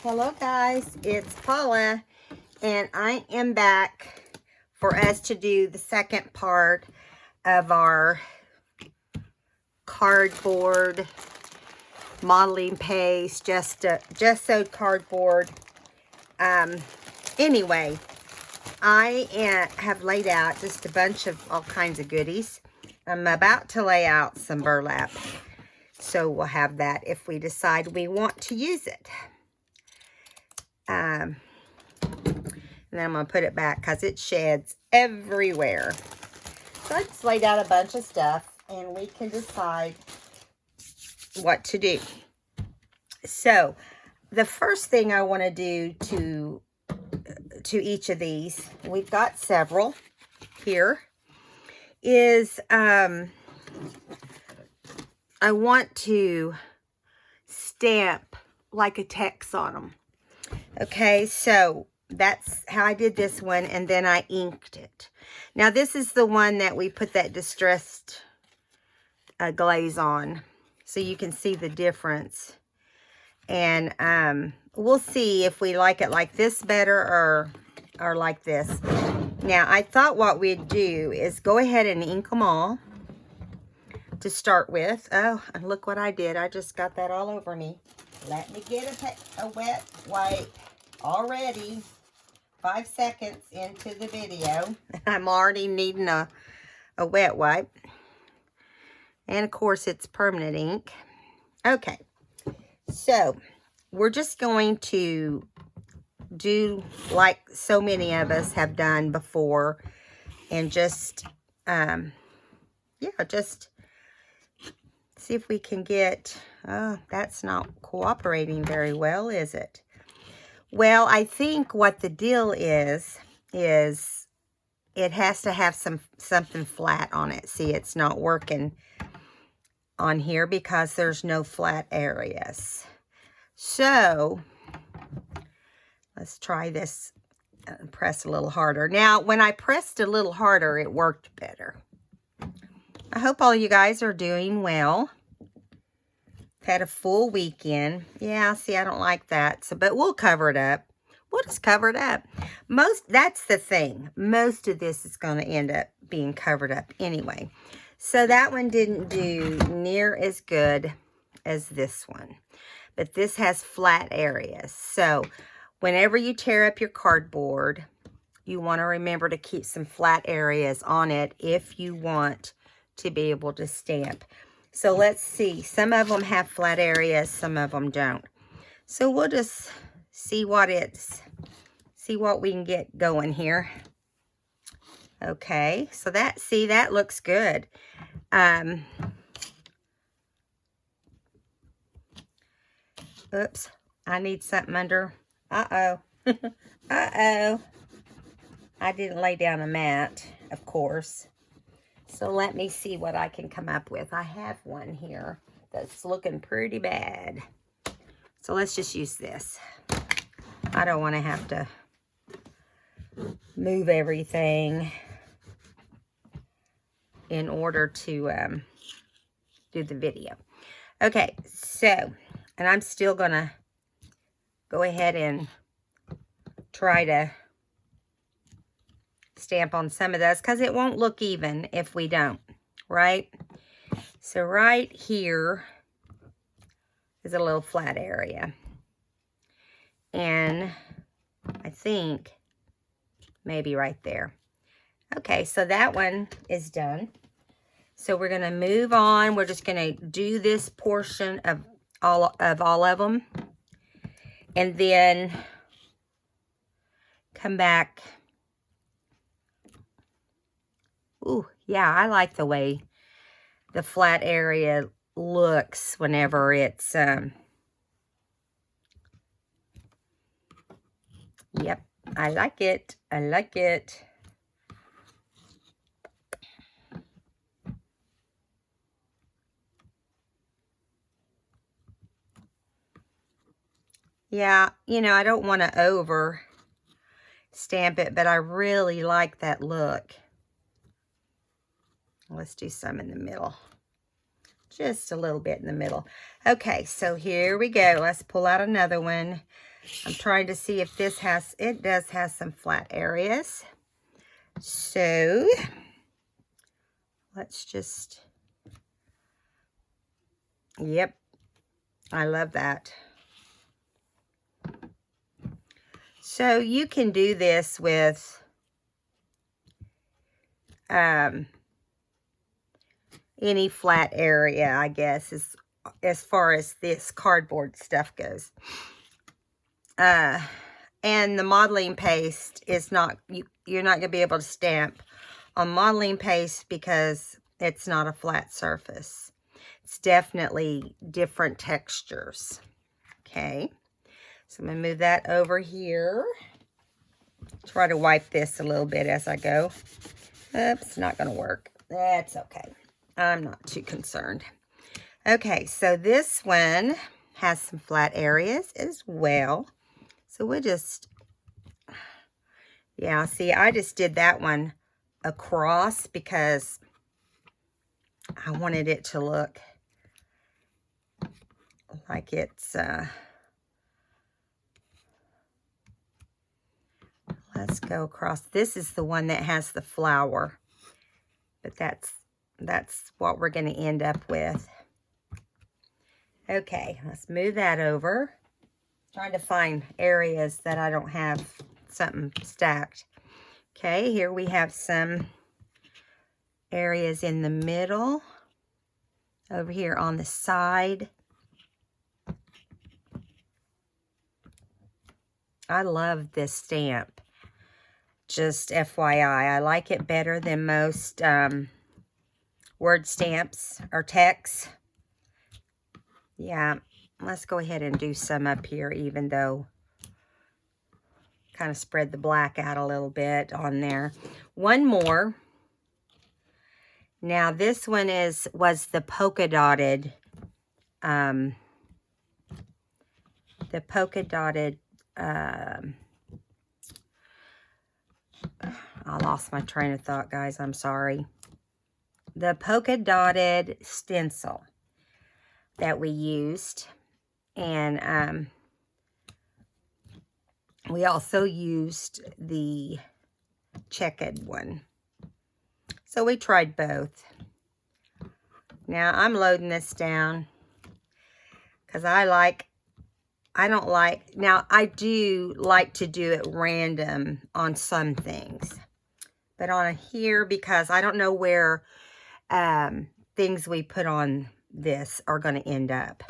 Hello guys, it's Paula and I am back for us to do the second part of our cardboard modeling paste, just sewed cardboard. Anyway, I have laid out just a bunch of all kinds of goodies. I'm about to lay out some burlap, so we'll have that if we decide we want to use it. And then I'm going to put it back because it sheds everywhere. So I just laid out a bunch of stuff and we can decide what to do. So the first thing I want to do to each of these, we've got several here, is I want to stamp like a text on them. Okay, so that's how I did this one, and then I inked it. Now, this is the one that we put that distressed glaze on, so you can see the difference. And we'll see if we like it like this better or like this. Now, I thought what we'd do is go ahead and ink them all to start with. Oh, and look what I did. I just got that all over me. Let me get a wet wipe already. 5 seconds into the video. I'm already needing a wet wipe. And of course, it's permanent ink. Okay. So, we're just going to do like so many of us have done before. And just, just see if we can get, oh, that's not cooperating very well, is it? Well, I think what the deal is it has to have something flat on it. See, it's not working on here because there's no flat areas. So, let's try this and press a little harder. Now, when I pressed a little harder, it worked better. I hope all you guys are doing well. Had a full weekend. Yeah, see, I don't like that. So, but we'll cover it up. We'll just cover it up. That's the thing. Most of this is going to end up being covered up anyway. So that one didn't do near as good as this one. But this has flat areas. So whenever you tear up your cardboard, you want to remember to keep some flat areas on it if you want to be able to stamp. So let's see. Some of them have flat areas, some of them don't. So we'll just see what we can get going here. Okay, so that looks good. Oops, I need something under. Uh-oh. Uh-oh. I didn't lay down a mat, of course. So let me see what I can come up with. I have one here that's looking pretty bad. So let's just use this. I don't want to have to move everything in order to do the video. Okay, so, and I'm still going to go ahead and try to stamp on some of those because it won't look even if we don't, right? So right here is a little flat area. And I think maybe right there. Okay, so that one is done. So we're going to move on. We're just going to do this portion of all of them. And then come back. Ooh, yeah, I like the way the flat area looks whenever it's, yep, I like it. I like it. Yeah, you know, I don't want to over stamp it, but I really like that look. Let's do some in the middle. Just a little bit in the middle. Okay, so here we go. Let's pull out another one. I'm trying to see if this has, it does have some flat areas. So let's just, yep, I love that. So you can do this with any flat area, I guess, as far as this cardboard stuff goes. And the modeling paste is not, you're not going to be able to stamp on modeling paste because it's not a flat surface. It's definitely different textures. Okay, so I'm going to move that over here. Try to wipe this a little bit as I go. Oops, not going to work. That's okay. I'm not too concerned. Okay, so this one has some flat areas as well. So we'll just, yeah, see, I just did that one across because I wanted it to look like it's, let's go across. This is the one that has the flower, but that's what we're going to end up with. Okay, let's move that over. Trying to find areas that I don't have something stacked. Okay, here we have some areas in the middle. Over here on the side. I love this stamp. Just FYI, I like it better than most word stamps or text. Yeah, let's go ahead and do some up here, even though kind of spread the black out a little bit on there. One more. Now this one was the polka dotted, I lost my train of thought, guys. I'm sorry. The polka dotted stencil that we used. And we also used the checkered one. So we tried both. Now I'm loading this down because I do like to do it random on some things. But on here, because I don't know where things we put on this are going to end up.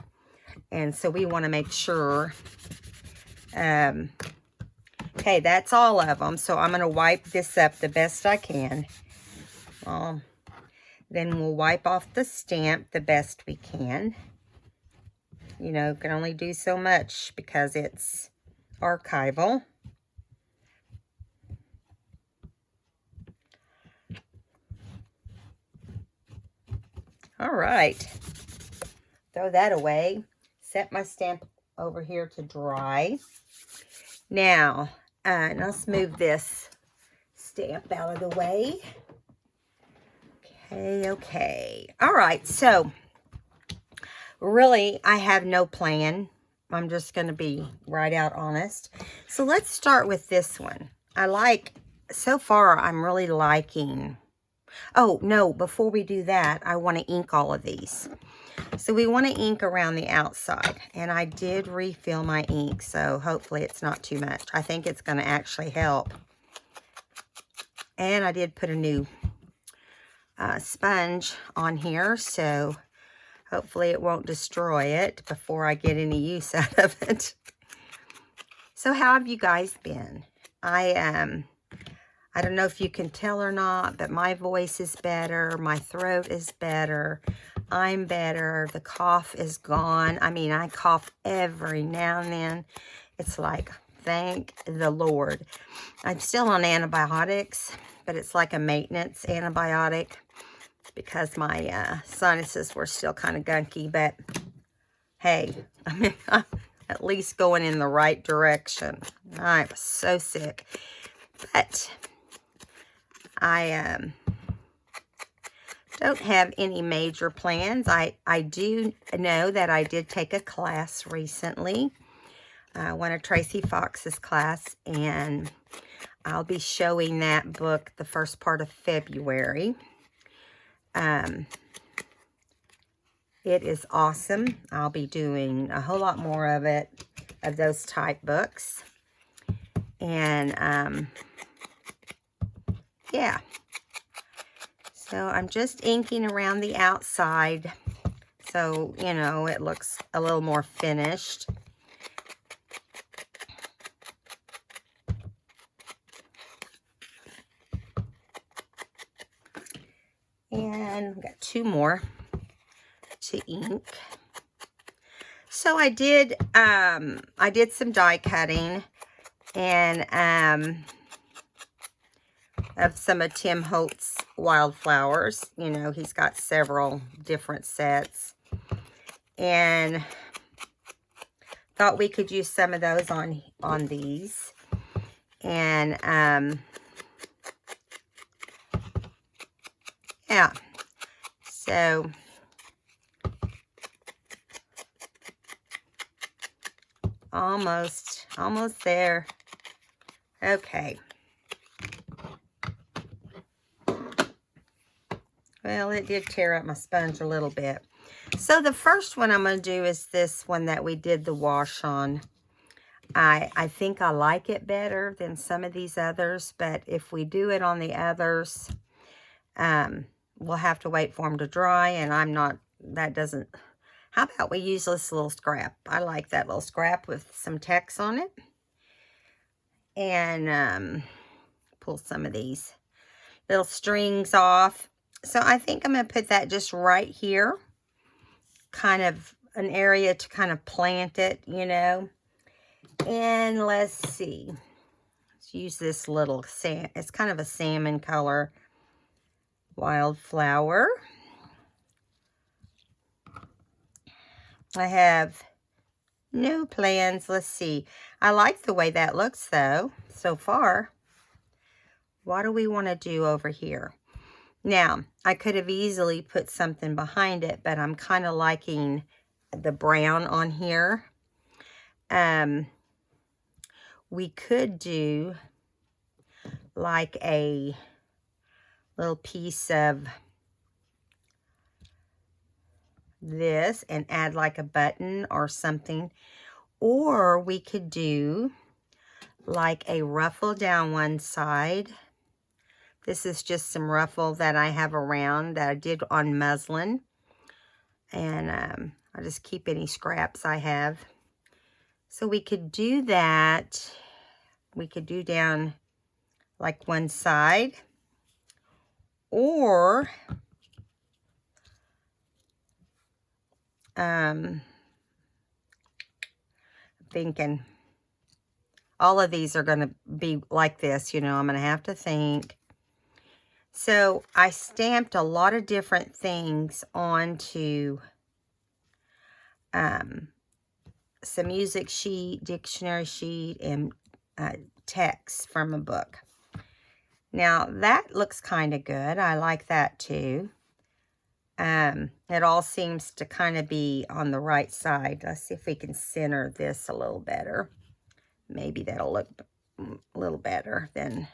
And so we want to make sure. Okay, that's all of them. So I'm going to wipe this up the best I can. Then we'll wipe off the stamp the best we can. You know, can only do so much because it's archival. All right. Throw that away. Set my stamp over here to dry. Now, let's move this stamp out of the way. Okay. All right. So, really, I have no plan. I'm just going to be right out honest. So, let's start with this one. So far, I'm really liking. Oh, no, before we do that, I want to ink all of these. So we want to ink around the outside. And I did refill my ink, so hopefully it's not too much. I think it's going to actually help. And I did put a new sponge on here, so hopefully it won't destroy it before I get any use out of it. So how have you guys been? I don't know if you can tell or not, but my voice is better. My throat is better. I'm better. The cough is gone. I mean, I cough every now and then. It's like, thank the Lord. I'm still on antibiotics, but it's like a maintenance antibiotic because my sinuses were still kind of gunky. But hey, I mean, I'm at least going in the right direction. I was so sick. But I don't have any major plans. I do know that I did take a class recently one of Tracy Fox's class, and I'll be showing that book the first part of February. It is awesome. I'll be doing a whole lot more of it, of those type books. And, yeah. So I'm just inking around the outside so, you know, it looks a little more finished. And I've got 2 more to ink. So I did some die cutting and of some of Tim Holtz wildflowers. You know, he's got several different sets, and thought we could use some of those on these. And yeah, so almost there. Okay. Well, it did tear up my sponge a little bit. So the first one I'm going to do is this one that we did the wash on. I think I like it better than some of these others, but if we do it on the others, we'll have to wait for them to dry, and I'm not, that doesn't, how about we use this little scrap? I like that little scrap with some text on it. And pull some of these little strings off. So I think I'm going to put that just right here. Kind of an area to kind of plant it, you know. And let's see. Let's use this little sand. It's kind of a salmon color wildflower. I have no plans. Let's see. I like the way that looks though, so far. What do we want to do over here? Now, I could have easily put something behind it, but I'm kind of liking the brown on here. We could do like a little piece of this and add like a button or something. Or we could do like a ruffle down one side. This is just some ruffle that I have around that I did on muslin. And I'll just keep any scraps I have. So we could do that. We could do down like one side. Or thinking all of these are going to be like this, you know, I'm going to have to think. So I stamped a lot of different things onto some music sheet, dictionary sheet, and text from a book. Now that looks kind of good. I like that too. It all seems to kind of be on the right side. Let's see if we can center this a little better. Maybe that'll look a little better than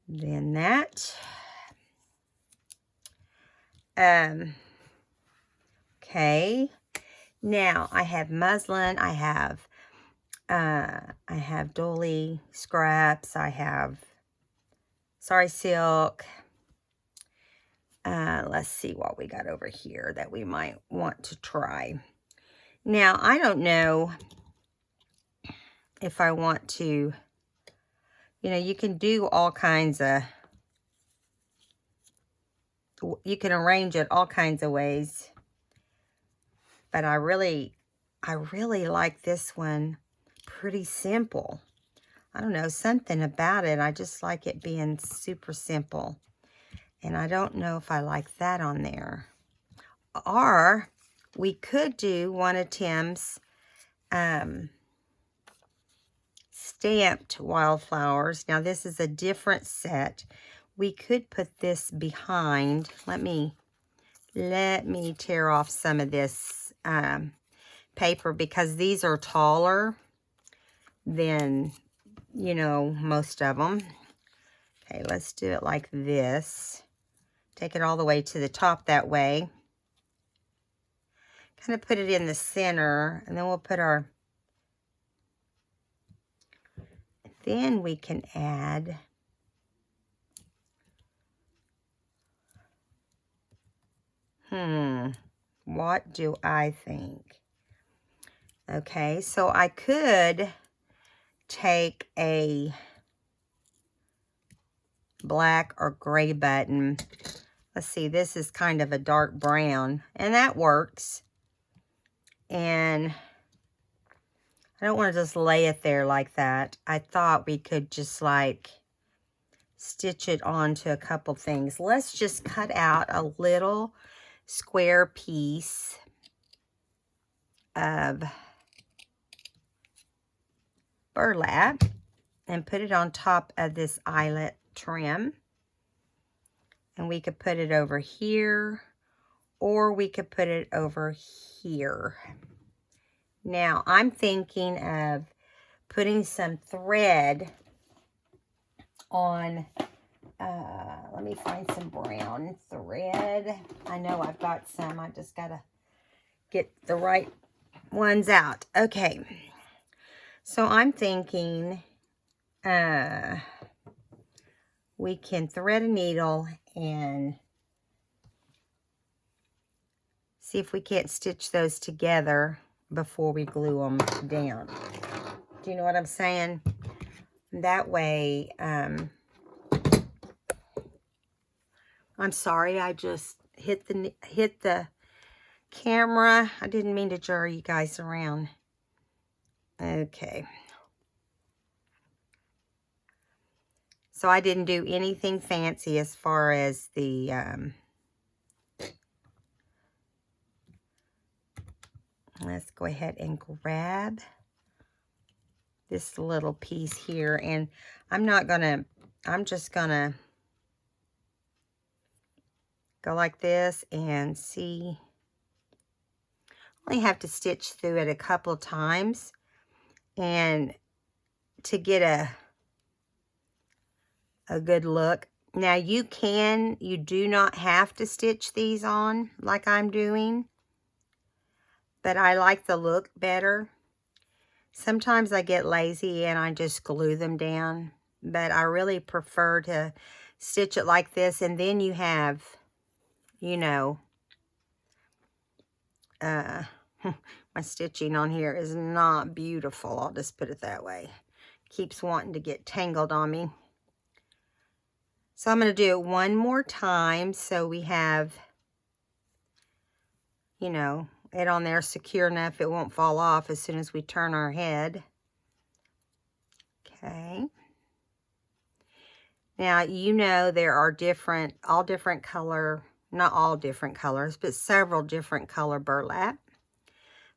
that. Okay. Now I have muslin. I have dolly scraps. I have sari silk. Let's see what we got over here that we might want to try. Now, I don't know if I want to, you know, you can do all kinds of, you can arrange it all kinds of ways. But I really like this one. Pretty simple. I don't know, something about it. I just like it being super simple. And I don't know if I like that on there. Or we could do one of Tim's stamped wildflowers. Now this is a different set. We could put this behind. Let me tear off some of this paper because these are taller than, you know, most of them. Okay, let's do it like this. Take it all the way to the top that way. Kind of put it in the center, and then we'll put our... Then we can add... What do I think? Okay, so I could take a black or gray button. Let's see, this is kind of a dark brown, and that works. And I don't want to just lay it there like that. I thought we could just like stitch it onto a couple things. Let's just cut out a little square piece of burlap and put it on top of this eyelet trim. And we could put it over here, or we could put it over here. Now, I'm thinking of putting some thread on, let me find some brown thread. I know I've got some. I just got to get the right ones out. Okay. So I'm thinking we can thread a needle and see if we can't stitch those together before we glue them down. Do you know what I'm saying? That way, I'm sorry, I just hit the camera. I didn't mean to jar you guys around. Okay. So I didn't do anything fancy as far as the let's go ahead and grab this little piece here, and I'm just gonna go like this and see. I only have to stitch through it a couple times and to get a good look. Now you do not have to stitch these on like I'm doing, but I like the look better. Sometimes I get lazy and I just glue them down, but I really prefer to stitch it like this, and then you have, you know, my stitching on here is not beautiful. I'll just put it that way. Keeps wanting to get tangled on me. So I'm going to do it one more time so we have, you know, it on there secure enough it won't fall off as soon as we turn our head. Okay. Now, you know, there are all different color, not all different colors, but several different color burlap.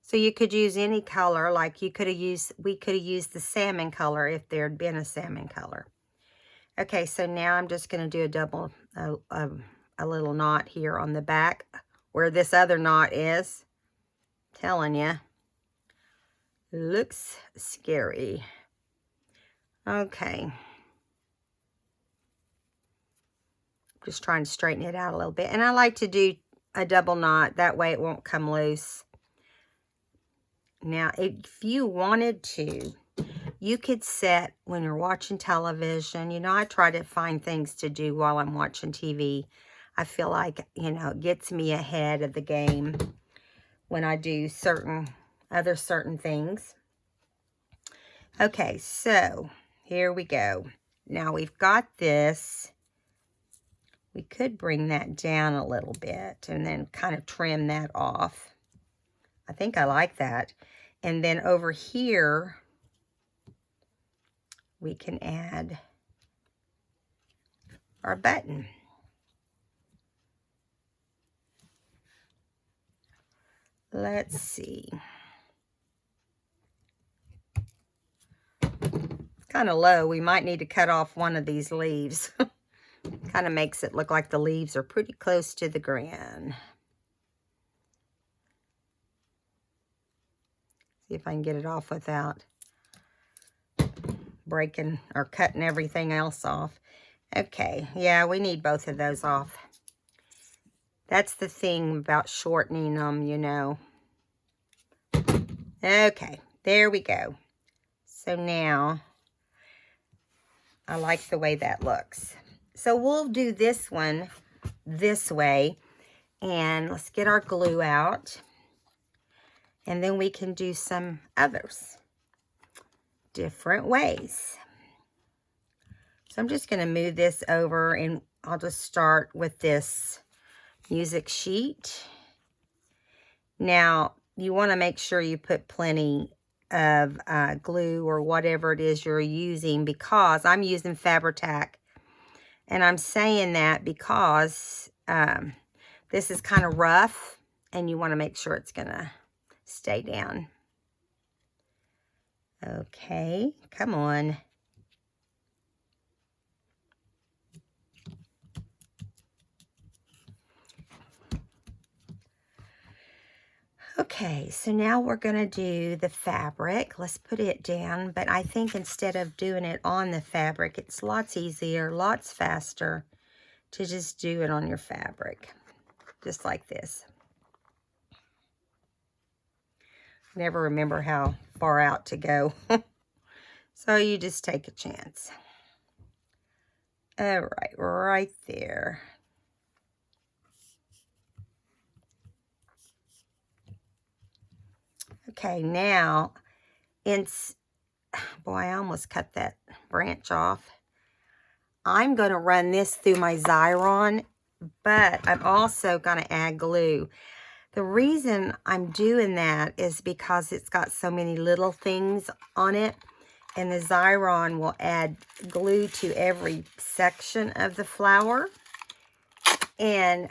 So you could use any color, like we could have used the salmon color if there had been a salmon color. Okay, so now I'm just going to do a little knot here on the back where this other knot is. Telling you, looks scary. Okay. Just trying to straighten it out a little bit. And I like to do a double knot. That way it won't come loose. Now, if you wanted to, you could set when you're watching television. You know, I try to find things to do while I'm watching TV. I feel like, you know, it gets me ahead of the game when I do certain things. Okay, so here we go. Now we've got this. We could bring that down a little bit and then kind of trim that off. I think I like that. And then over here, we can add our button. Let's see. It's kind of low. We might need to cut off one of these leaves. Kind of makes it look like the leaves are pretty close to the ground. See if I can get it off without breaking or cutting everything else off. Okay, yeah, we need both of those off. That's the thing about shortening them, you know. Okay, there we go. So now, I like the way that looks. So we'll do this one this way. And let's get our glue out. And then we can do some others. Different ways. So I'm just going to move this over and I'll just start with this music sheet. Now, you want to make sure you put plenty of glue or whatever it is you're using, because I'm using Fabri-Tac. And I'm saying that because this is kind of rough and you want to make sure it's going to stay down. Okay, come on. Okay, so now we're going to do the fabric. Let's put it down, but I think instead of doing it on the fabric, it's lots easier, lots faster to just do it on your fabric, just like this. Never remember how far out to go. So you just take a chance. All right, right there. Okay, now, boy, I almost cut that branch off. I'm going to run this through my Xyron, but I'm also going to add glue. The reason I'm doing that is because it's got so many little things on it, and the Xyron will add glue to every section of the flower. And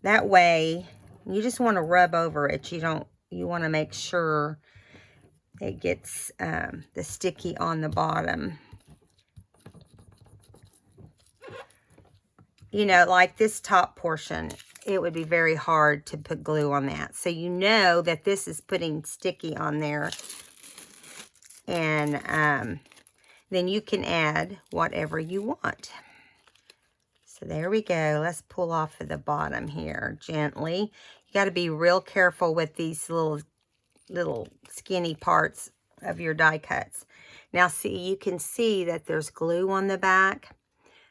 that way, you just want to rub over it. You want to make sure it gets the sticky on the bottom. You know, like this top portion, it would be very hard to put glue on that. So you know that this is putting sticky on there. And then you can add whatever you want. So there we go. Let's pull off of the bottom here gently. You got to be real careful with these little skinny parts of your die cuts. Now see, you can see that there's glue on the back,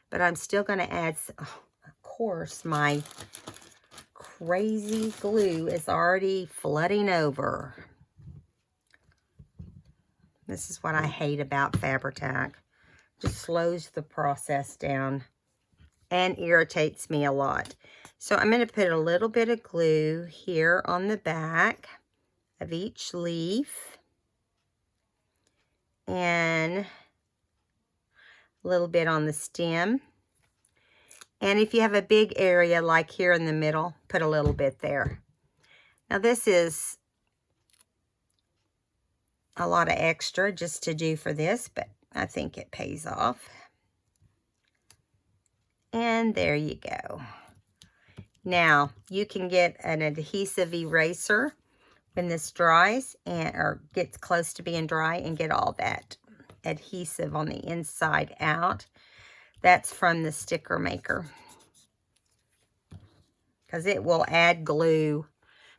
but I'm still going to add, of course, my crazy glue is already flooding over. This is what I hate about Fabri-Tac. Just slows the process down and irritates me a lot. So I'm going to put a little bit of glue here on the back of each leaf. And a little bit on the stem. And if you have a big area like here in the middle, put a little bit there. Now this is a lot of extra just to do for this, but I think it pays off. And there you go. Now, you can get an adhesive eraser when this dries or gets close to being dry and get all that adhesive on the inside out. That's from the sticker maker. Because it will add glue.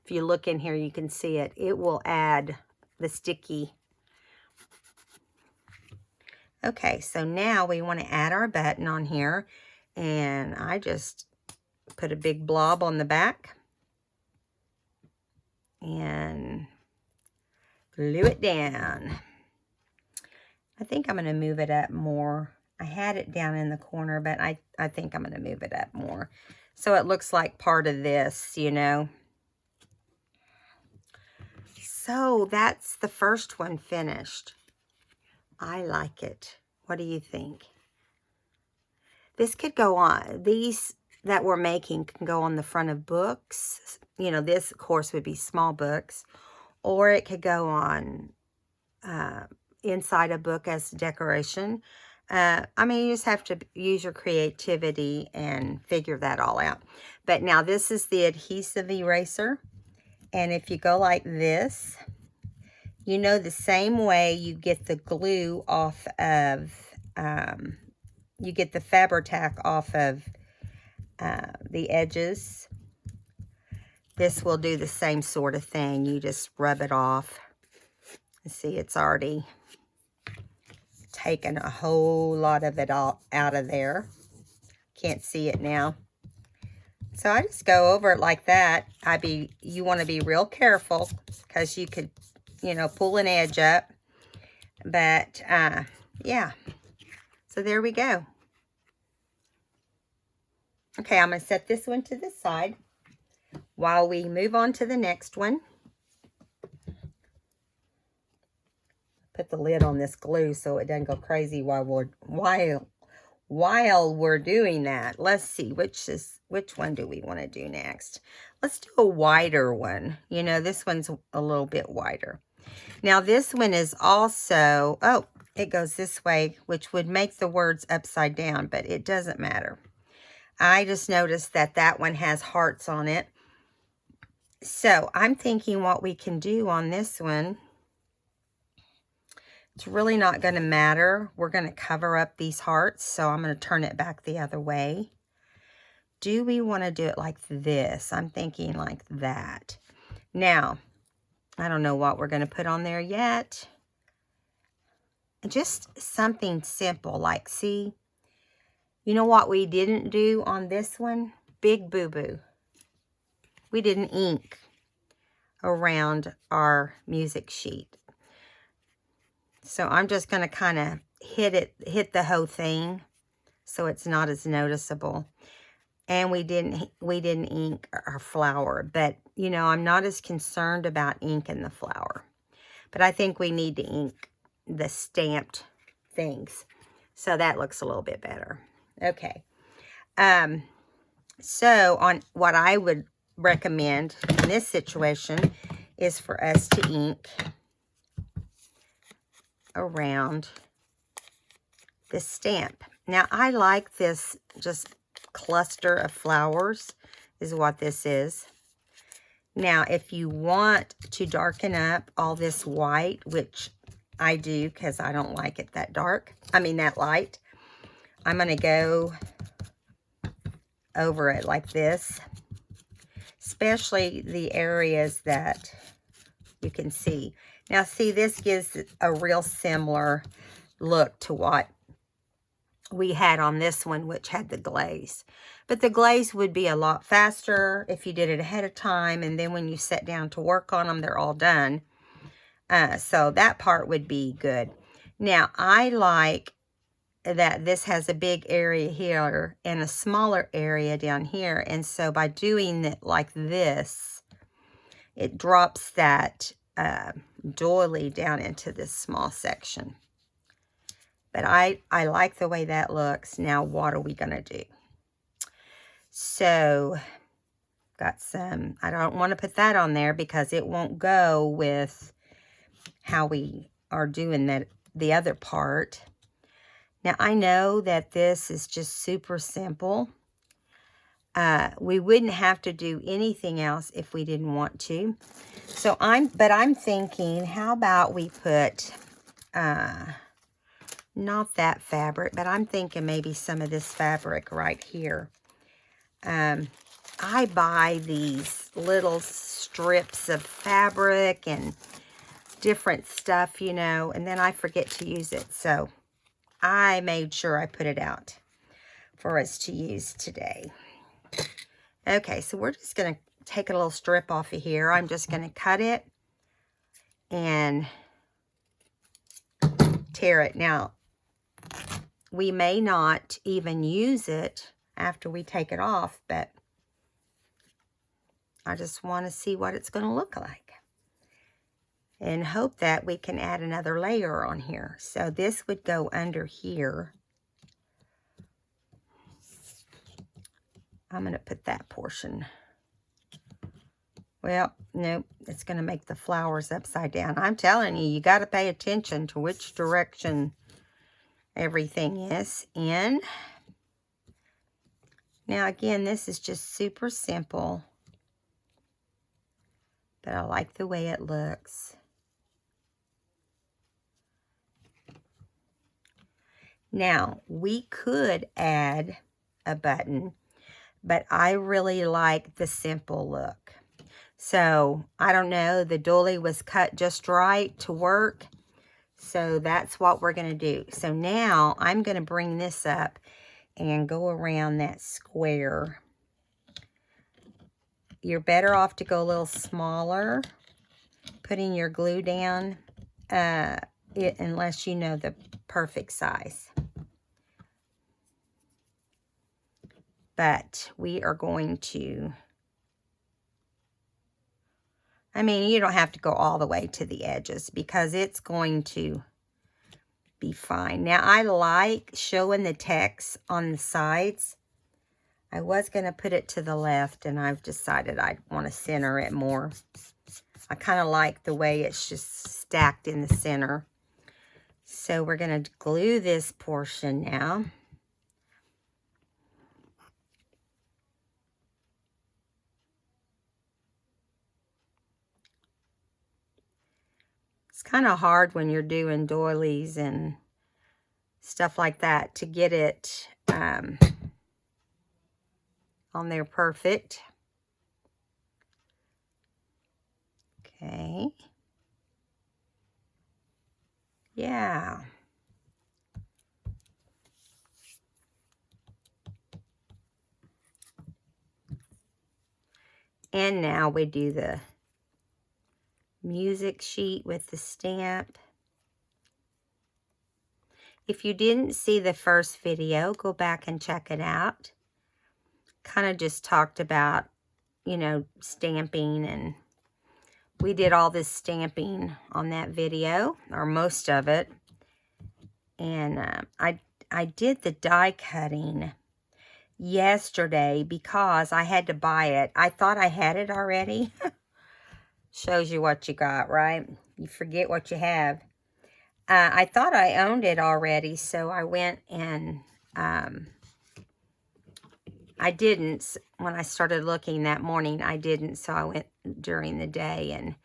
If you look in here, you can see it. It will add the sticky. Okay, so now we want to add our button on here. And I just put a big blob on the back. And glue it down. I think I'm going to move it up more. I had it down in the corner, but I think I'm going to move it up more. So it looks like part of this, you know. So that's the first one finished. I like it. What do you think? This could go on. These that we're making can go on the front of books. You know, this, of course, would be small books. Or it could go on inside a book as decoration. I mean, you just have to use your creativity and figure that all out. But now this is the adhesive eraser. And if you go like this, you know, the same way you get the glue off of, you get the Fabri-Tac off of the edges. This will do the same sort of thing. You just rub it off. See, it's already taken a whole lot of it all out of there. Can't see it now. So I just go over it like that. You want to be real careful because you could, you know, pull an edge up. But, yeah. So there we go. Okay, I'm going to set this one to the side while we move on to the next one. Put the lid on this glue so it doesn't go crazy while we're doing that. Let's see, which one do we want to do next? Let's do a wider one. You know, this one's a little bit wider. Now this one is also, oh, it goes this way, which would make the words upside down, but it doesn't matter. I just noticed that that one has hearts on it. So I'm thinking what we can do on this one, it's really not going to matter. We're going to cover up these hearts, so I'm going to turn it back the other way. Do we want to do it like this? I'm thinking like that. Now, I don't know what we're going to put on there yet. Just something simple, like, see, you know what we didn't do on this one? Big boo-boo. We didn't ink around our music sheet. So I'm just going to kind of hit the whole thing so it's not as noticeable. And we didn't ink our flower, but you know, I'm not as concerned about inking the flower. But I think we need to ink the stamped things. So that looks a little bit better. Okay. So on what I would recommend in this situation is for us to ink around this stamp. Now I like this just cluster of flowers is what this is. Now if you want to darken up all this white, which I do because I don't like it that dark, that light, I'm going to go over it like this, especially the areas that you can see. Now see, this gives a real similar look to what we had on this one, which had the glaze. But the glaze would be a lot faster if you did it ahead of time, and then when you sit down to work on them, they're all done. So that part would be good. Now, I like that this has a big area here and a smaller area down here. And so by doing it like this, it drops that doily down into this small section. But I like the way that looks. Now, what are we going to do? So, got some, I don't want to put that on there because it won't go with how we are doing that, the other part. Now, I know that this is just super simple. We wouldn't have to do anything else if we didn't want to. So, I'm thinking, how about we put, not that fabric, but I'm thinking maybe some of this fabric right here. I buy these little strips of fabric and different stuff, you know, and then I forget to use it. So I made sure I put it out for us to use today. Okay, so we're just going to take a little strip off of here. I'm just going to cut it and tear it. Now, we may not even use it after we take it off, but I just want to see what it's going to look like and hope that we can add another layer on here. So this would go under here. I'm going to put that portion. Well, nope, it's going to make the flowers upside down. I'm telling you, you got to pay attention to which direction everything is in. Now, again, this is just super simple. but I like the way it looks. Now, we could add a button, but I really like the simple look. So, I don't know, the doily was cut just right to work. So, that's what we're going to do. So, now I'm going to bring this up and go around that square. You're better off to go a little smaller, putting your glue down, unless you know the perfect size. But we are going to, I mean, you don't have to go all the way to the edges because it's going to be fine. Now, I like showing the text on the sides. I was going to put it to the left, and I've decided I want to center it more. I kind of like the way it's just stacked in the center. So we're going to glue this portion now. It's kind of hard when you're doing doilies and stuff like that to get it on there perfect. Okay. Yeah. And now we do the music sheet with the stamp. If you didn't see the first video, go back and check it out. Kind of just talked about, you know, stamping, and we did all this stamping on that video, or most of it. And I did the die cutting yesterday because I had to buy it. I thought I had it already. Shows you what you got, right? You forget what you have. I thought I owned it already, so I went and I didn't. When I started looking that morning, I didn't, so I went during the day and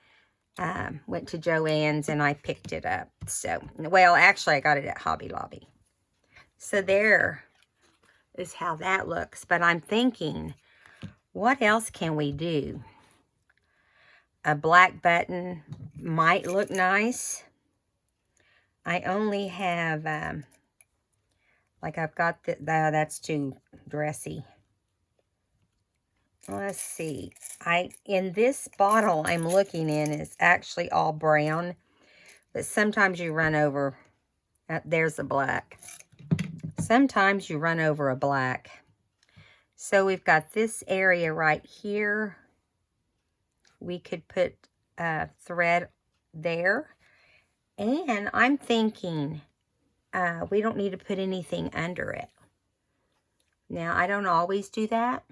went to Joann's and I picked it up. So, well, actually, I got it at Hobby Lobby. So there is how that looks. But I'm thinking, what else can we do? A black button might look nice. I only have, like I've got, that's too dressy. Let's see. In this bottle I'm looking in is actually all brown, but sometimes you run over, there's a black. Sometimes you run over a black. So we've got this area right here. We could put thread there. And I'm thinking we don't need to put anything under it. Now, I don't always do that,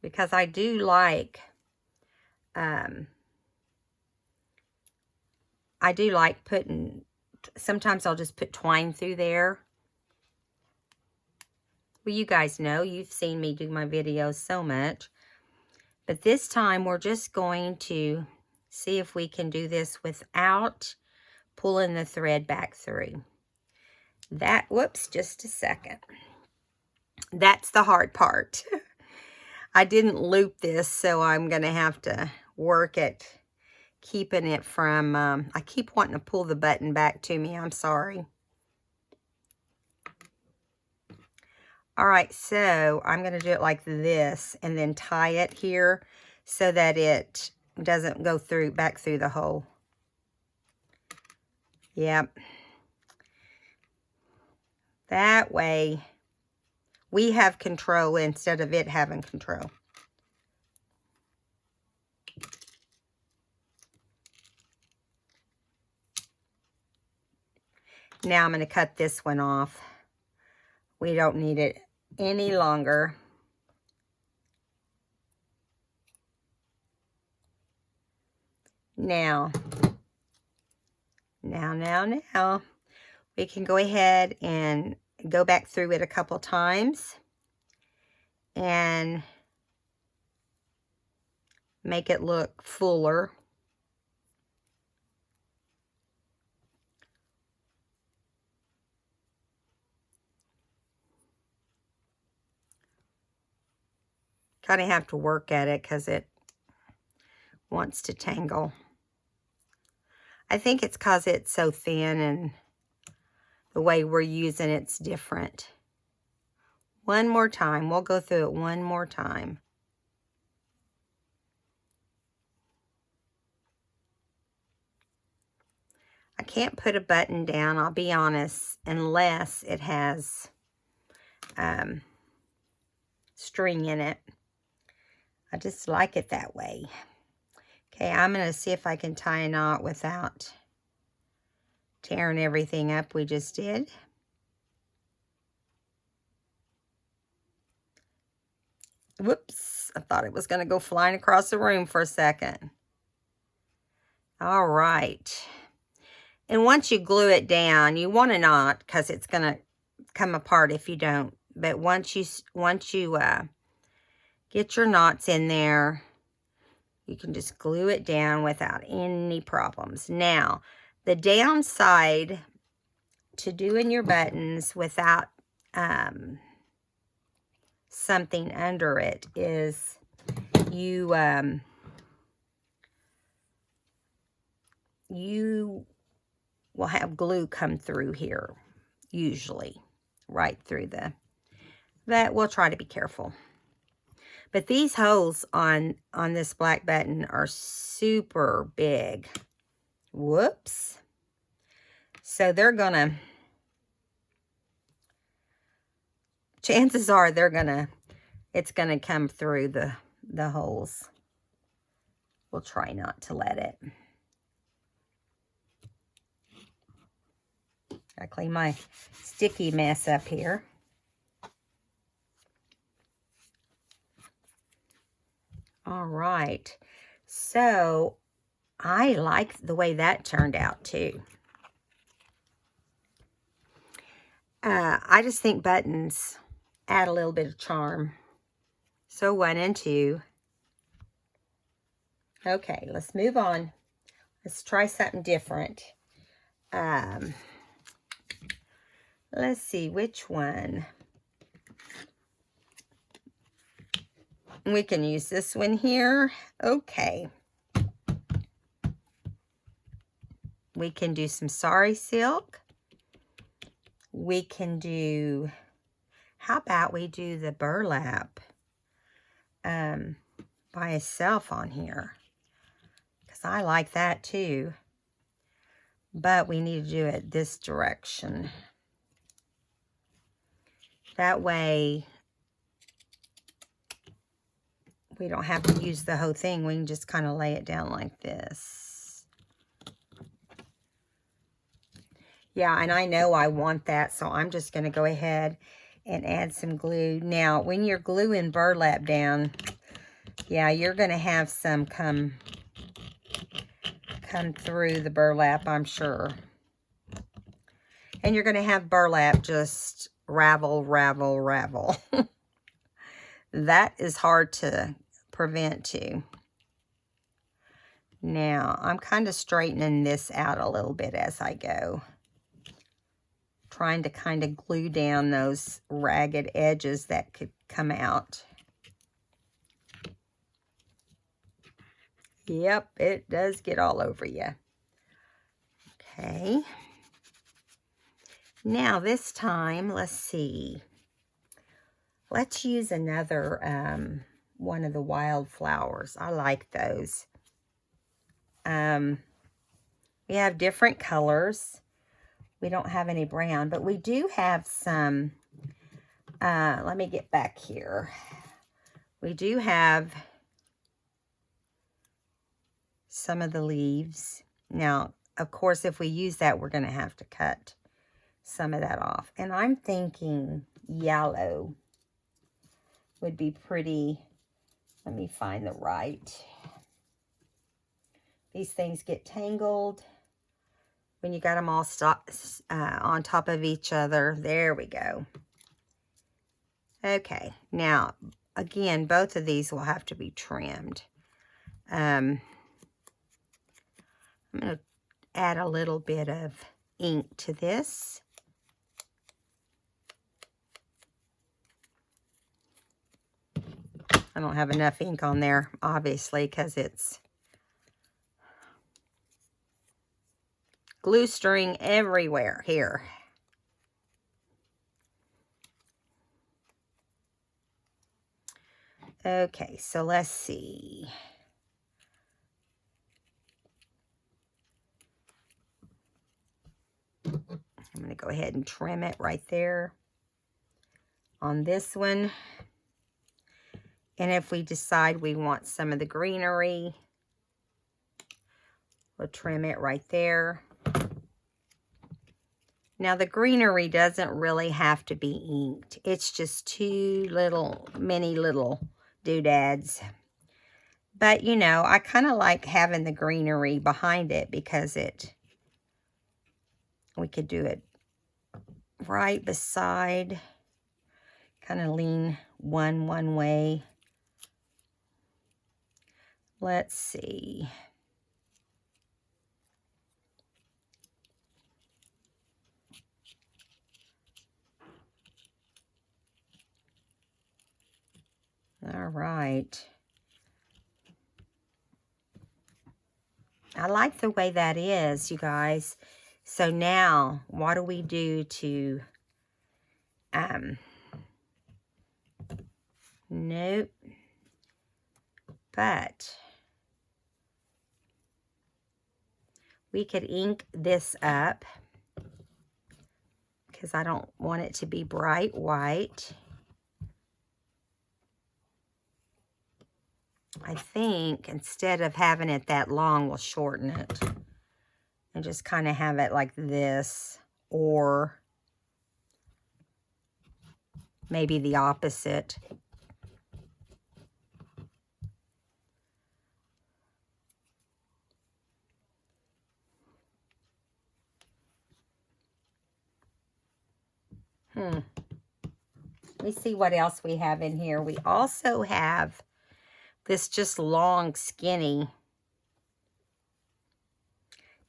because I do like, putting, sometimes I'll just put twine through there. Well, you guys know, you've seen me do my videos so much. But this time, we're just going to see if we can do this without pulling the thread back through. Whoops, just a second. That's the hard part. I didn't loop this, so I'm going to have to work at keeping it from, I keep wanting to pull the button back to me. I'm sorry. All right, so I'm going to do it like this and then tie it here so that it doesn't go back through the hole. Yep. That way we have control instead of it having control. Now I'm going to cut this one off. We don't need it any longer. Now, we can go ahead and go back through it a couple times and make it look fuller. Kind of have to work at it because it wants to tangle. I think it's because it's so thin and the way we're using it's different. One more time. We'll go through it one more time. I can't put a button down, I'll be honest, unless it has string in it. I just like it that way. Okay, I'm going to see if I can tie a knot without tearing everything up we just did. Whoops, I thought it was going to go flying across the room for a second. All right. And once you glue it down, you want to knot because it's going to come apart if you don't. But once you get your knots in there, you can just glue it down without any problems. Now, the downside to doing your buttons without something under it is you will have glue come through here, usually, right through but we'll try to be careful. But these holes on this black button are super big. Whoops. So they're gonna, chances are it's gonna come through the holes. We'll try not to let it. I clean my sticky mess up here. All right, so I like the way that turned out too. I just think buttons add a little bit of charm. So 1 and 2. Okay, let's move on. Let's try something different. Let's see which one. We can use this one here. Okay. We can do some sari silk. We can do, how about we do the burlap by itself on here? Because I like that too. But we need to do it this direction. That way we don't have to use the whole thing. We can just kind of lay it down like this. Yeah, and I know I want that, so I'm just going to go ahead and add some glue. Now, when you're gluing burlap down, yeah, you're going to have some come through the burlap, I'm sure. And you're going to have burlap just ravel, ravel, ravel. That is hard to prevent too. Now, I'm kind of straightening this out a little bit as I go. Trying to kind of glue down those ragged edges that could come out. Yep, it does get all over you. Okay. Now this time, let's see. Let's use another one of the wildflowers. I like those. We have different colors. We don't have any brown, but we do have some, let me get back here. We do have some of the leaves. Now, of course, if we use that, we're going to have to cut some of that off. And I'm thinking yellow would be pretty. Let me find the right. These things get tangled when you got them all on top of each other. There we go. Okay, now, again, both of these will have to be trimmed. I'm going to add a little bit of ink to this. I don't have enough ink on there, obviously, because it's glue string everywhere here. Okay, so let's see. I'm going to go ahead and trim it right there on this one. And if we decide we want some of the greenery, we'll trim it right there. Now the greenery doesn't really have to be inked. It's just two mini little doodads. But you know, I kind of like having the greenery behind it because we could do it right beside, kind of lean one way. Let's see. All right. I like the way that is, you guys. So now, what do we do to, nope. But we could ink this up because I don't want it to be bright white. I think instead of having it that long, we'll shorten it and just kind of have it like this, or maybe the opposite. Let me see what else we have in here. We also have this just long, skinny.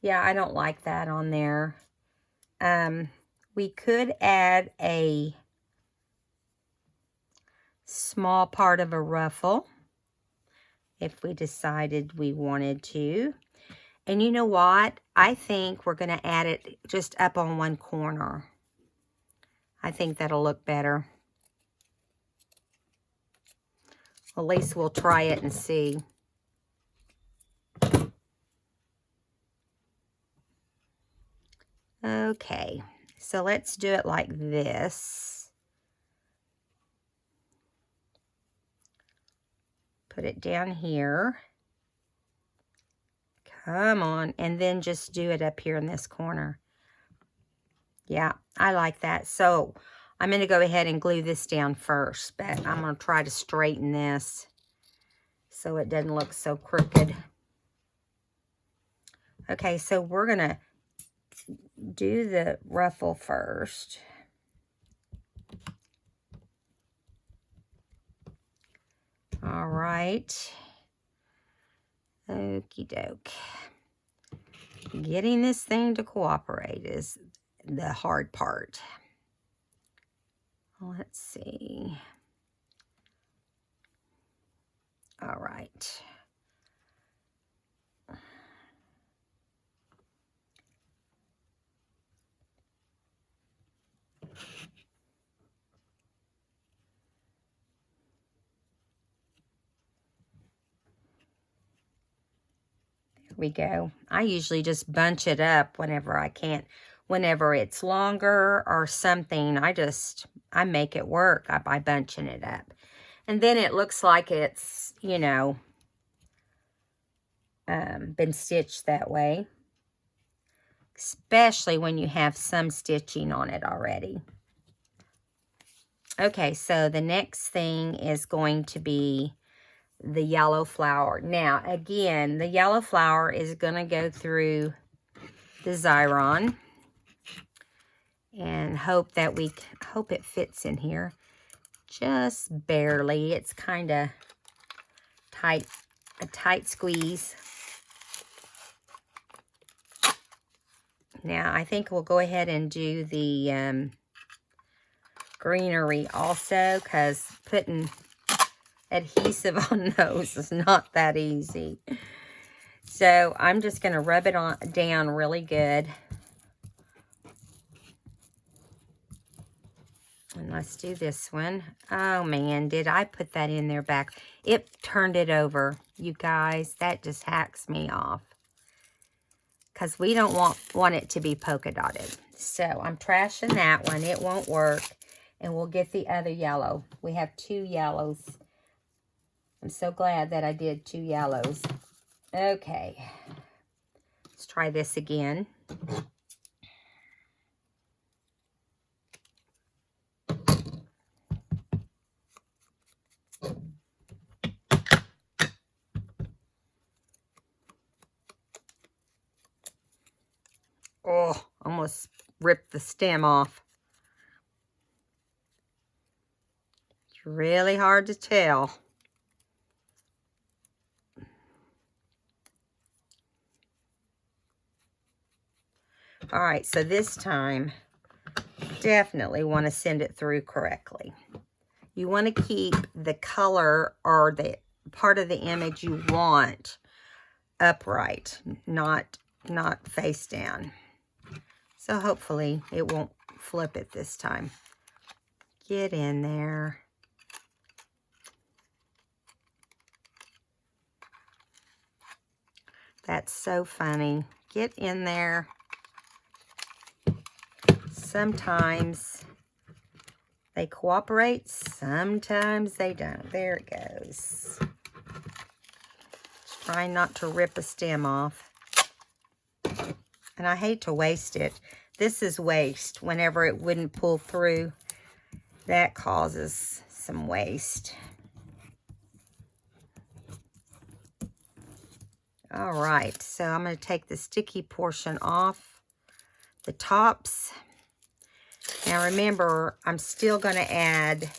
Yeah, I don't like that on there. We could add a small part of a ruffle if we decided we wanted to. And you know what? I think we're going to add it just up on one corner. I think that'll look better. At least we'll try it and see. Okay, so let's do it like this. Put it down here. Come on, and then just do it up here in this corner. Yeah, I like that. So I'm going to go ahead and glue this down first, but I'm going to try to straighten this so it doesn't look so crooked. Okay, so we're going to do the ruffle first. All right. Okie doke. Getting this thing to cooperate is the hard part. Let's see. All right. There we go. I usually just bunch it up whenever I can. Whenever it's longer or something, I make it work by bunching it up. And then it looks like it's, you know, been stitched that way. Especially when you have some stitching on it already. Okay, so the next thing is going to be the yellow flower. Now, again, the yellow flower is going to go through the Xyron. And hope it fits in here just barely. It's kind of tight a tight squeeze. Now, I think we'll go ahead and do the greenery also, because putting adhesive on those is not that easy. So I'm just going to rub it on down really good. And let's do this one. Oh man, did I put that in there back? It turned it over. You guys, that just hacks me off. Because we don't want it to be polka dotted. So I'm trashing that one. It won't work. And we'll get the other yellow. We have 2 yellows. I'm so glad that I did 2 yellows. Okay. Let's try this again. Oh, almost ripped the stem off. It's really hard to tell. All right, so this time, definitely want to send it through correctly. You want to keep the color or the part of the image you want upright, not face down. So hopefully it won't flip it this time. Get in there. That's so funny. Get in there. Sometimes they cooperate, sometimes they don't. There it goes. Trying not to rip a stem off. And I hate to waste it. This is waste. Whenever it wouldn't pull through, that causes some waste. All right, so I'm going to take the sticky portion off the tops. Now remember, I'm still going to add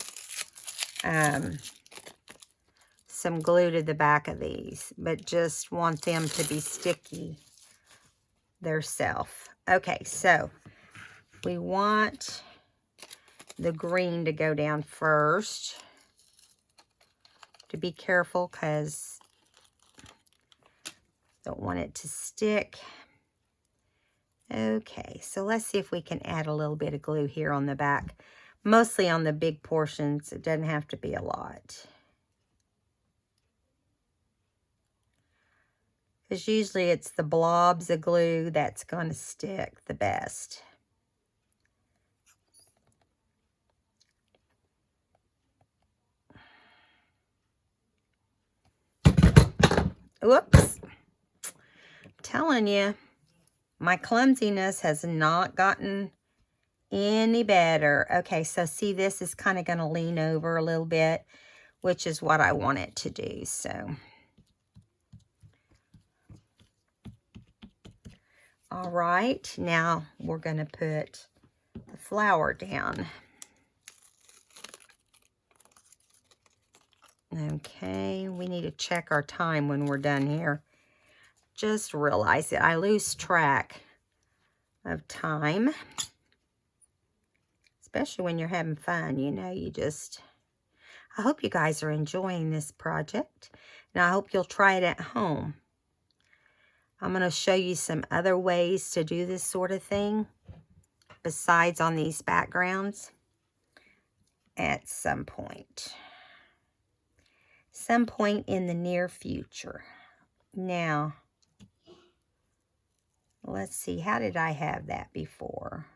some glue to the back of these, but just want them to be sticky theirself. Okay, so we want the green to go down first. To be careful, because don't want it to stick. Okay, so let's see if we can add a little bit of glue here on the back. Mostly on the big portions. It doesn't have to be a lot. Because usually it's the blobs of glue that's going to stick the best. Whoops. I'm telling you, my clumsiness has not gotten any better. Okay, so see, this is kind of going to lean over a little bit, which is what I want it to do. So, all right, now we're going to put the flower down. Okay, we need to check our time when we're done here. Just realize that I lose track of time. Especially when you're having fun, you know, I hope you guys are enjoying this project. And I hope you'll try it at home. I'm going to show you some other ways to do this sort of thing besides on these backgrounds at some point. Some point in the near future. Now, let's see. How did I have that before?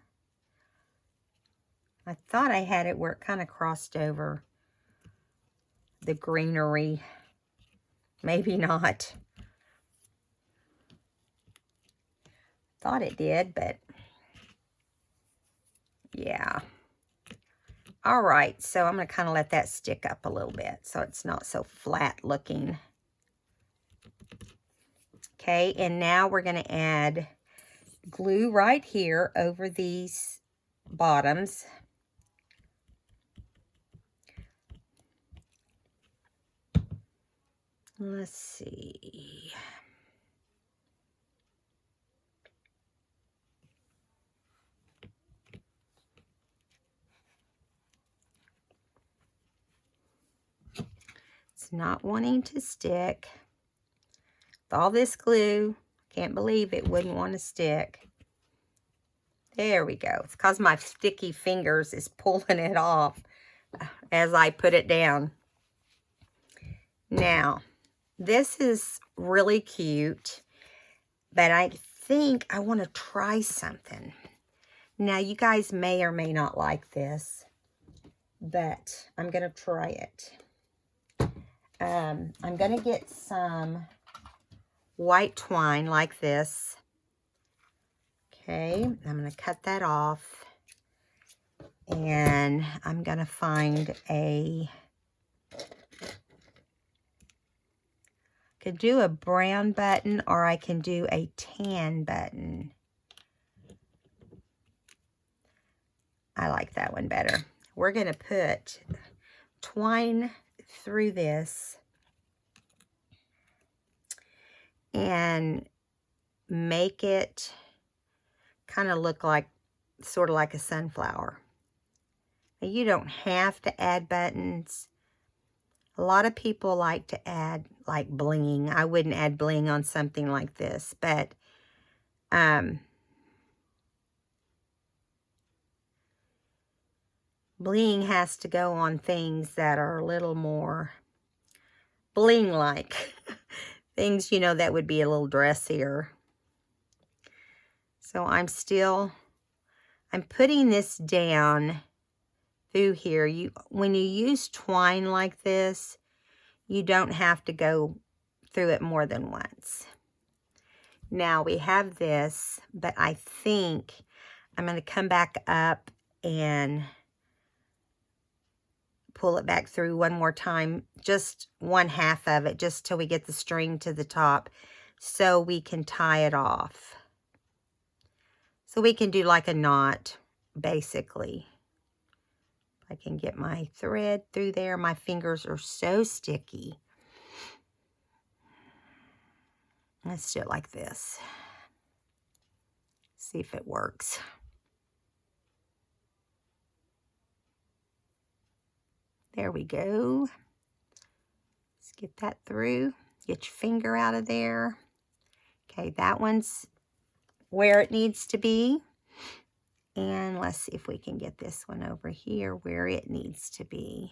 I thought I had it where it kind of crossed over the greenery. Maybe not. Thought it did, but yeah. All right, so I'm going to kind of let that stick up a little bit so it's not so flat looking. Okay, and now we're going to add glue right here over these bottoms. Let's see. It's not wanting to stick. With all this glue, can't believe it wouldn't want to stick. There we go. It's because my sticky fingers is pulling it off as I put it down. Now, this is really cute, but I think I want to try something. Now, you guys may or may not like this, but I'm going to try it. I'm going to get some white twine like this. Okay, I'm going to cut that off. And I'm going to find a... could do a brown button or I can do a tan button. I like that one better. We're going to put twine through this and make it kind of look like, sort of like a sunflower. Now, you don't have to add buttons. A lot of people like to add like bling. I wouldn't add bling on something like this, but bling has to go on things that are a little more bling-like. Things, you know, that would be a little dressier. So I'm putting this down through here. When you use twine like this, you don't have to go through it more than once. Now we have this, but I think I'm going to come back up and pull it back through one more time, just one half of it, just till we get the string to the top so we can tie it off. So we can do like a knot, basically. I can get my thread through there. My fingers are so sticky. Let's do it like this. See if it works. There we go. Let's get that through. Get your finger out of there. Okay, that one's where it needs to be. And let's see if we can get this one over here where it needs to be.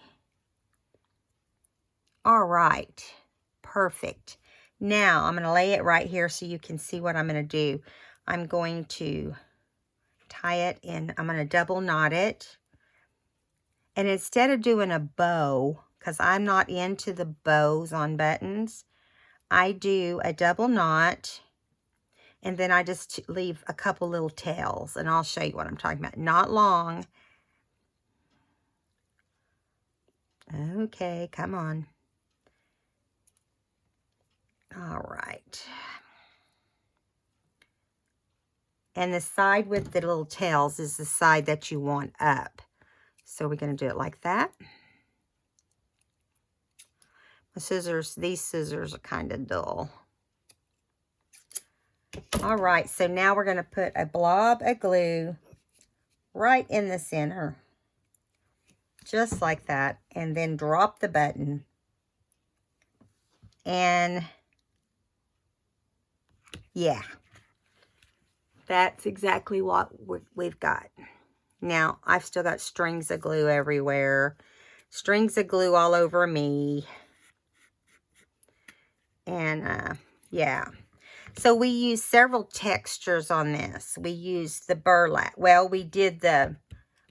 All right, perfect. Now I'm going to lay it right here so you can see what I'm going to do. I'm going to tie it in. I'm going to double knot it. And instead of doing a bow, because I'm not into the bows on buttons, I do a double knot. And then I just leave a couple little tails. And I'll show you what I'm talking about. Not long. Okay, come on. All right. And the side with the little tails is the side that you want up. So we're going to do it like that. The scissors, these scissors are kind of dull. All right, so now we're going to put a blob of glue right in the center. Just like that. And then drop the button. And yeah, that's exactly what we've got. Now, I've still got strings of glue everywhere. Strings of glue all over me. And, yeah. So, we used several textures on this. We used the burlap. Well,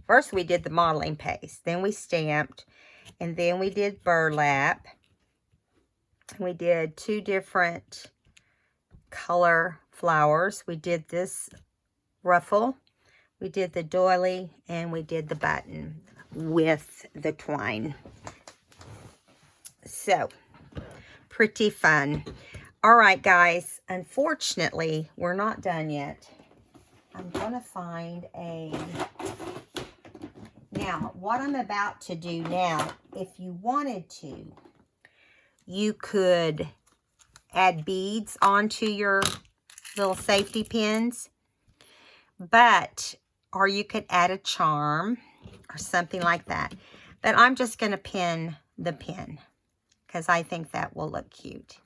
first we did the modeling paste. Then we stamped. And then we did burlap. We did 2 different color flowers. We did this ruffle. We did the doily, and we did the button with the twine. So, pretty fun. All right, guys. Unfortunately, we're not done yet. I'm going to find a... Now, what I'm about to do now, if you wanted to, you could add beads onto your little safety pins. But, or you could add a charm or something like that. But I'm just going to pin the pin because I think that will look cute.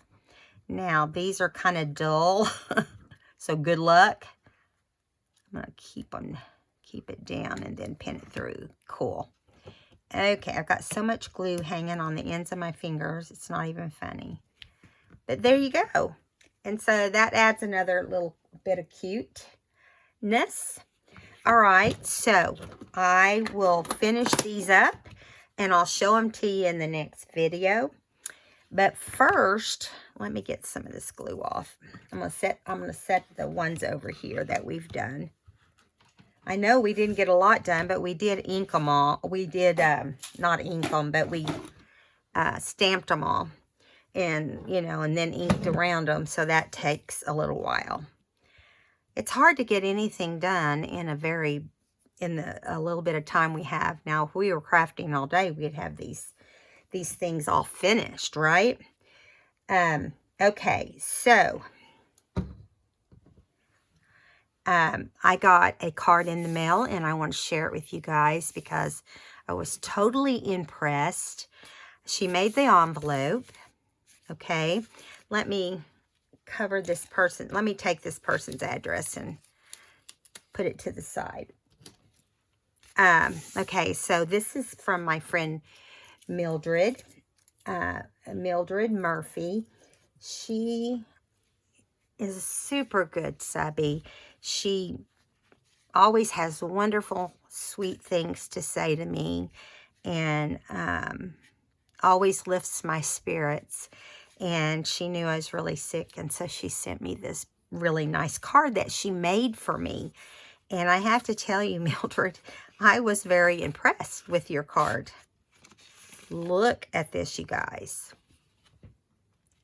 Now, these are kind of dull, so good luck. I'm going to keep it down and then pin it through. Cool. Okay, I've got so much glue hanging on the ends of my fingers. It's not even funny. But there you go. And so that adds another little bit of cuteness. All right, so I will finish these up and I'll show them to you in the next video. But first, let me get some of this glue off. I'm gonna set the ones over here that we've done. I know we didn't get a lot done, but we did ink them all. We did not ink them, but we stamped them all, and and then inked around them. So that takes a little while. It's hard to get anything done in a little bit of time we have. Now, if we were crafting all day, we'd have these things all finished, right? Okay, so I got a card in the mail, and I want to share it with you guys because I was totally impressed. She made the envelope. Okay, let me cover this person. Let me take this person's address and put it to the side. Okay, so this is from my friend Mildred. Mildred Murphy. She is a super good subby. She always has wonderful, sweet things to say to me, and always lifts my spirits. And she knew I was really sick, and so she sent me this really nice card that she made for me. And I have to tell you, Mildred, I was very impressed with your card. Look at this, you guys.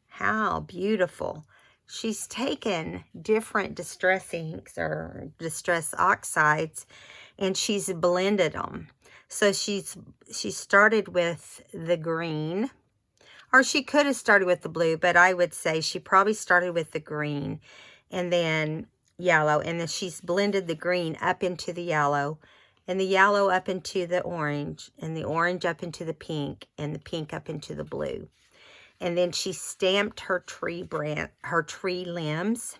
How beautiful. She's taken different distress inks or distress oxides, and she's blended them. So she started with the green, or she could have started with the blue, but I would say she probably started with the green and then yellow, and then she's blended the green up into the yellow, and the yellow up into the orange, and the orange up into the pink, and the pink up into the blue. And then she stamped her tree limbs,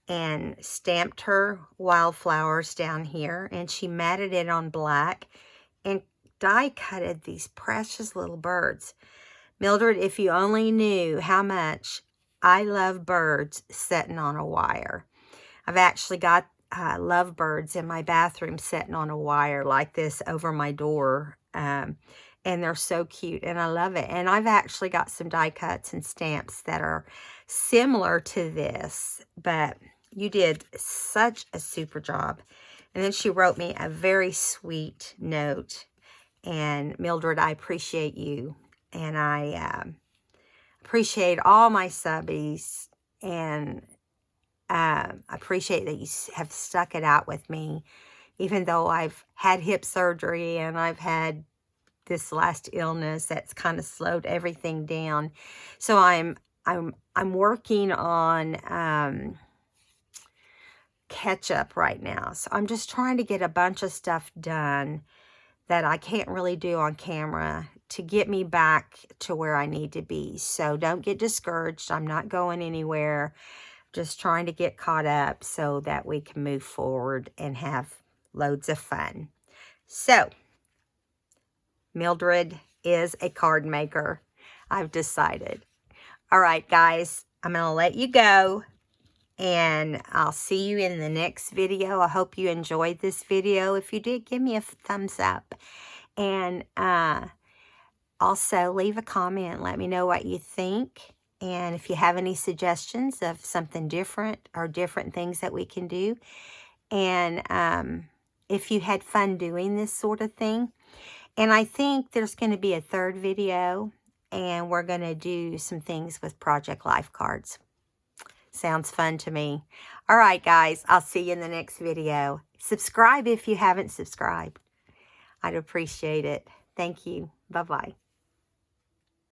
and stamped her wildflowers down here, and she matted it on black and die cutted these precious little birds. Mildred, if you only knew how much I love birds sitting on a wire. I've actually got lovebirds in my bathroom sitting on a wire like this over my door. And they're so cute, and I love it. And I've actually got some die cuts and stamps that are similar to this, but you did such a super job. And then she wrote me a very sweet note. And Mildred, I appreciate you. And I appreciate all my subbies, and appreciate that you have stuck it out with me, even though I've had hip surgery and I've had this last illness that's kind of slowed everything down. So I'm working on catch up right now. So I'm just trying to get a bunch of stuff done that I can't really do on camera to get me back to where I need to be. So don't get discouraged. I'm not going anywhere. Just trying to get caught up so that we can move forward and have loads of fun. So Mildred is a card maker. I've decided. All right, guys, I'm going to let you go, and I'll see you in the next video. I hope you enjoyed this video. If you did, give me a thumbs up. And also leave a comment. Let me know what you think. And if you have any suggestions of something different or different things that we can do. And if you had fun doing this sort of thing. And I think there's going to be a third video, and we're going to do some things with Project Life cards. Sounds fun to me. All right, guys, I'll see you in the next video. Subscribe if you haven't subscribed. I'd appreciate it. Thank you. Bye-bye.